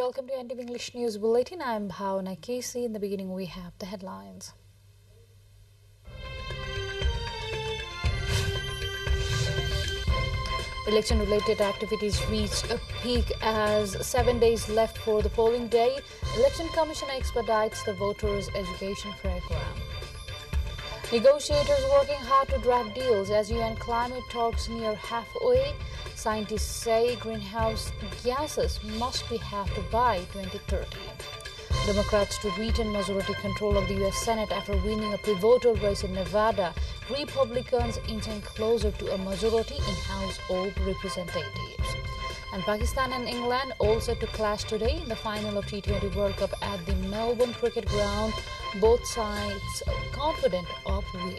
welcome to NTV English News Bulletin. I am Bhavana Casey. In the beginning, we have the headlines. Election-related activities reached a peak as 7 days left for the polling day. Election Commission expedites the voters' education program. Negotiators working hard to draft deals as UN climate talks near halfway. Scientists say greenhouse gases must be halved by 2030. Democrats to retain majority control of the U.S. Senate after winning a pivotal race in Nevada. Republicans inching closer to a majority in House of Representatives. And Pakistan and England all set to clash today in the final of T20 World Cup at the Melbourne Cricket Ground. Both sides confident of win.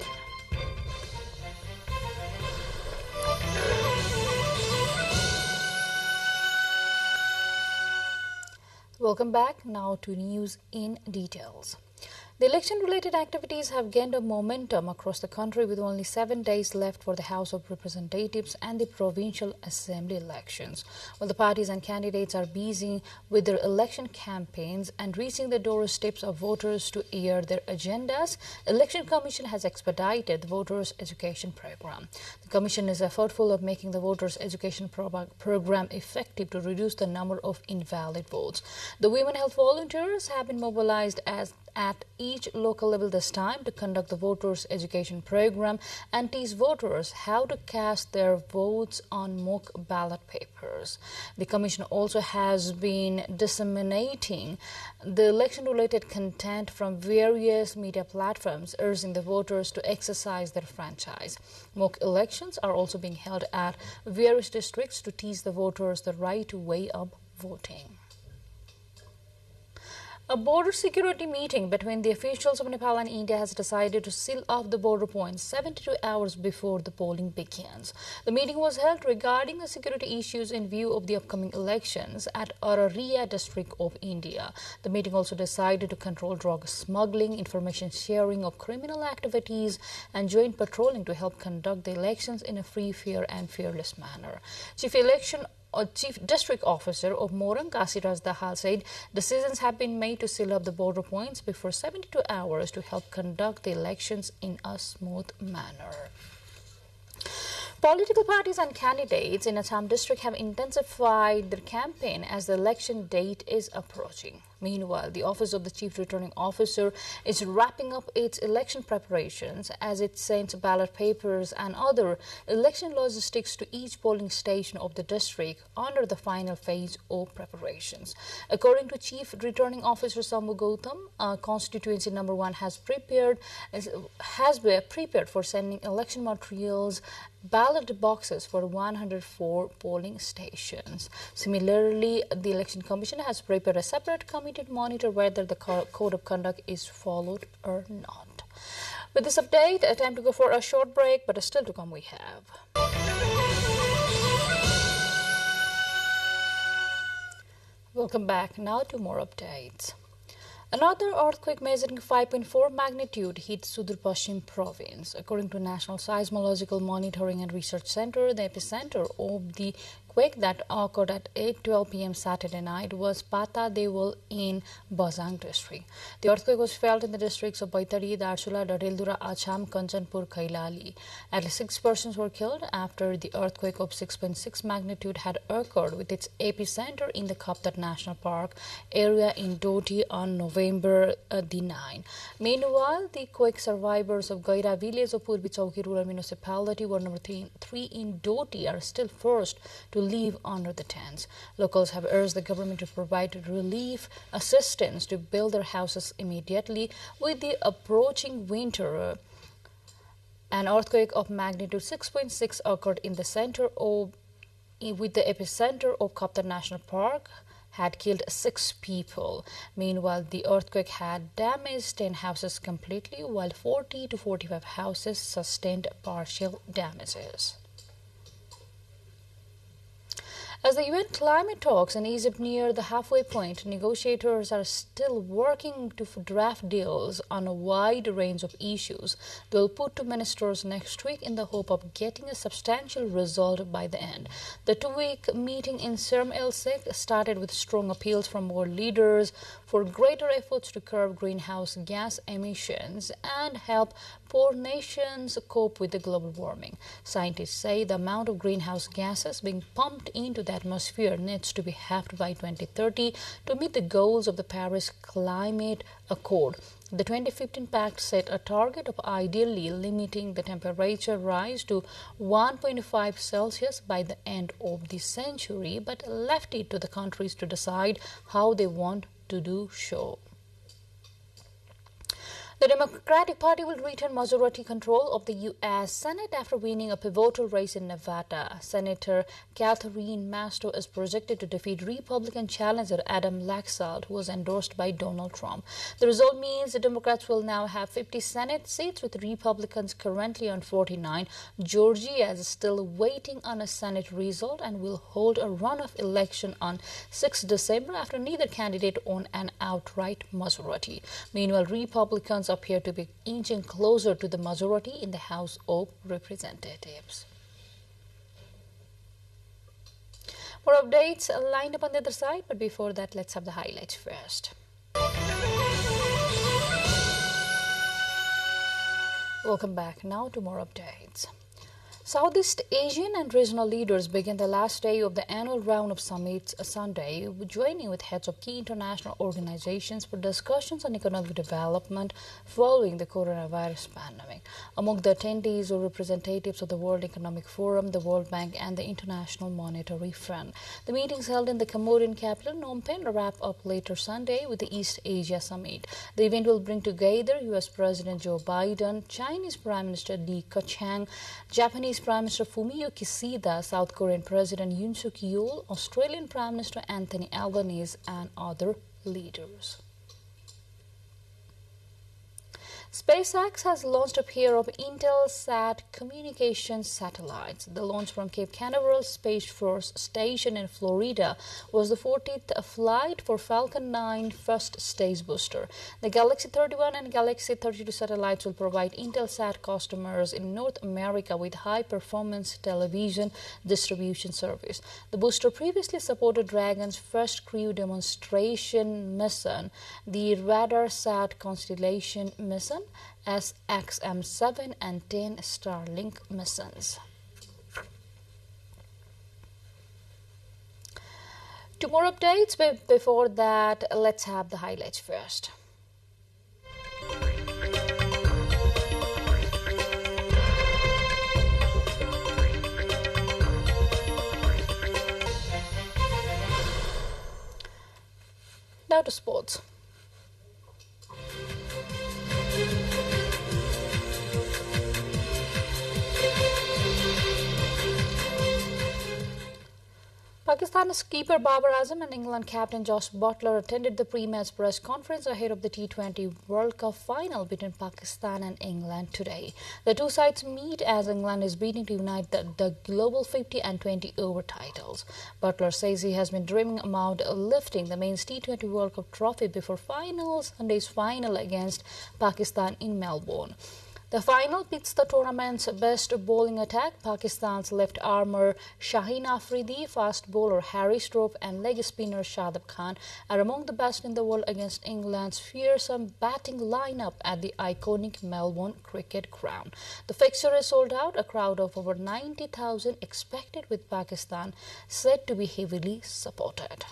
Welcome back. Now to news in details. The election-related activities have gained a momentum across the country with only 7 days left for the House of Representatives and the provincial assembly elections. While the parties and candidates are busy with their election campaigns and reaching the doorsteps of voters to air their agendas, Election Commission has expedited the voters' education program. The Commission is effortful of making the voters' education program effective to reduce the number of invalid votes. The women health volunteers have been mobilized at each local level this time to conduct the voters' education program and teach voters how to cast their votes on mock ballot papers. The Commission also has been disseminating the election-related content from various media platforms, urging the voters to exercise their franchise. Mock elections are also being held at various districts to teach the voters the right way of voting. A border security meeting between the officials of Nepal and India has decided to seal off the border points 72 hours before the polling begins. The meeting was held regarding the security issues in view of the upcoming elections at Araria district of India. The meeting also decided to control drug smuggling, information sharing of criminal activities, and joint patrolling to help conduct the elections in a free, fair, and fearless manner. Chief District Officer of Morang, Kasiraj Dahal, said decisions have been made to seal up the border points before 72 hours to help conduct the elections in a smooth manner. Political parties and candidates in Assam district have intensified their campaign as the election date is approaching. Meanwhile, the Office of the Chief Returning Officer is wrapping up its election preparations as it sends ballot papers and other election logistics to each polling station of the district under the final phase of preparations. According to Chief Returning Officer Sambu Gautam, constituency number 1 has been prepared for sending election materials, ballot boxes for 104 polling stations. Similarly, the Election Commission has prepared a separate committee to monitor whether the code of conduct is followed or not. With this update, time to go for a short break, but still to come we have. Welcome back. Now to more updates. Another earthquake measuring 5.4 magnitude hit Sudur Pashchim province. According to National Seismological Monitoring and Research Center, the epicenter of the quake that occurred at 8:12 p.m. Saturday night was Pata Dewal in Bazang district. The earthquake was felt in the districts of Baitari, Darsula, Dareldura, Acham, Kanchanpur, Kailali. At least 6 persons were killed after the earthquake of 6.6 magnitude had occurred with its epicenter in the Kaptar National Park area in Doti on November 9. Meanwhile, the quake survivors of Gaira village of Purbi Chowki rural municipality, ward number 3 in Doti, are still forced to live under the tents. Locals have urged the government to provide relief assistance to build their houses immediately with the approaching winter. An earthquake of magnitude 6.6 occurred in the center of, with the epicenter of Kaptar National Park had killed 6 people. Meanwhile, the earthquake had damaged 10 houses completely, while 40 to 45 houses sustained partial damages. As the UN climate talks in Egypt near the halfway point, negotiators are still working to draft deals on a wide range of issues they will put to ministers next week in the hope of getting a substantial result by the end. The two-week meeting in Sharm el-Sheikh started with strong appeals from world leaders for greater efforts to curb greenhouse gas emissions and help poor nations cope with the global warming. Scientists say the amount of greenhouse gases being pumped into the atmosphere needs to be halved by 2030 to meet the goals of the Paris Climate Accord. The 2015 pact set a target of ideally limiting the temperature rise to 1.5 Celsius by the end of the century, but left it to the countries to decide how they want to do so. The Democratic Party will retain majority control of the U.S. Senate after winning a pivotal race in Nevada. Senator Catherine Masto is projected to defeat Republican challenger Adam Laxalt, who was endorsed by Donald Trump. The result means the Democrats will now have 50 Senate seats, with Republicans currently on 49. Georgia is still waiting on a Senate result and will hold a runoff election on 6 December after neither candidate won an outright majority. Meanwhile, Republicans appear to be inching closer to the majority in the House of Representatives. More updates lined up on the other side, but before that, let's have the highlights first. Welcome back. Now to more updates. Southeast Asian and regional leaders begin the last day of the annual round of summits Sunday, joining with heads of key international organizations for discussions on economic development following the coronavirus pandemic. Among the attendees were representatives of the World Economic Forum, the World Bank, and the International Monetary Fund. The meetings held in the Cambodian capital, Phnom Penh, wrap up later Sunday with the East Asia Summit. The event will bring together U.S. President Joe Biden, Chinese Prime Minister Li Keqiang, Japanese Prime Minister Fumio Kishida, South Korean President Yoon Suk-yeol, Australian Prime Minister Anthony Albanese, and other leaders. SpaceX has launched a pair of Intelsat communications satellites. The launch from Cape Canaveral Space Force Station in Florida was the 40th flight for Falcon 9 first stage booster. The Galaxy 31 and Galaxy 32 satellites will provide Intelsat customers in North America with high-performance television distribution service. The booster previously supported Dragon's first crew demonstration mission, the RadarSat Constellation mission, SXM-7 and 10 Starlink missions. Two more updates, but before that, let's have the highlights first. Now to sports. Pakistan's keeper Babar Azam and England captain Josh Butler attended the pre-match press conference ahead of the T20 World Cup final between Pakistan and England today. The two sides meet as England is beating to unite the global 50 and 20 over titles. Butler says he has been dreaming about lifting the men's T20 World Cup trophy before Sunday's final against Pakistan in Melbourne. The final pits the tournament's best bowling attack. Pakistan's left-armer Shaheen Afridi, fast bowler Harry Strope and leg spinner Shadab Khan are among the best in the world against England's fearsome batting lineup at the iconic Melbourne Cricket Ground. The fixture is sold out, a crowd of over 90,000 expected, with Pakistan said to be heavily supported.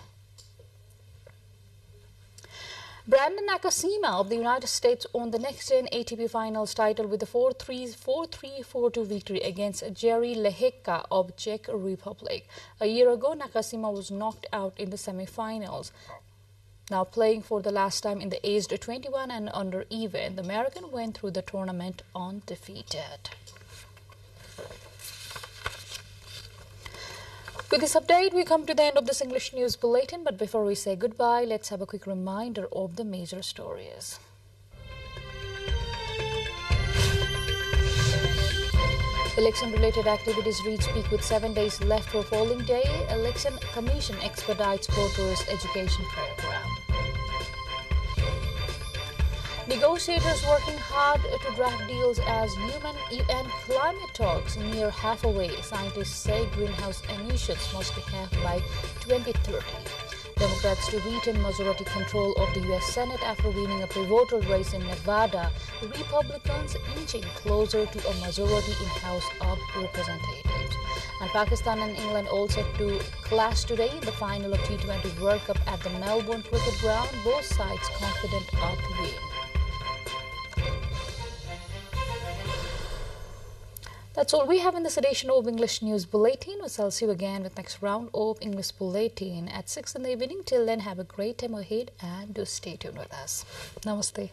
Brandon Nakashima of the United States won the next-gen ATP Finals title with a 4-3, 4-3, 4-2 victory against Jerry Lehecka of Czech Republic. A year ago, Nakashima was knocked out in the semi-finals. Now playing for the last time in the aged 21 and under event, the American went through the tournament undefeated. With this update, we come to the end of this English News Bulletin, but before we say goodbye, let's have a quick reminder of the major stories. Election-related activities reach peak with 7 days left for polling day. Election Commission expedites voters' education program. Negotiators working hard to draft deals as UN climate talks near halfway. Scientists say greenhouse emissions must be halved by 2030. Democrats to retain majority control of the U.S. Senate after winning a pivotal race in Nevada. Republicans inching closer to a majority in House of Representatives. And Pakistan and England all set to clash today in the final of T20 World Cup at the Melbourne Cricket Ground. Both sides confident of win. That's all we have in this edition of English News Bulletin. We'll see you again with next round of English Bulletin at 6 in the evening. Till then, have a great time ahead and do stay tuned with us. Namaste.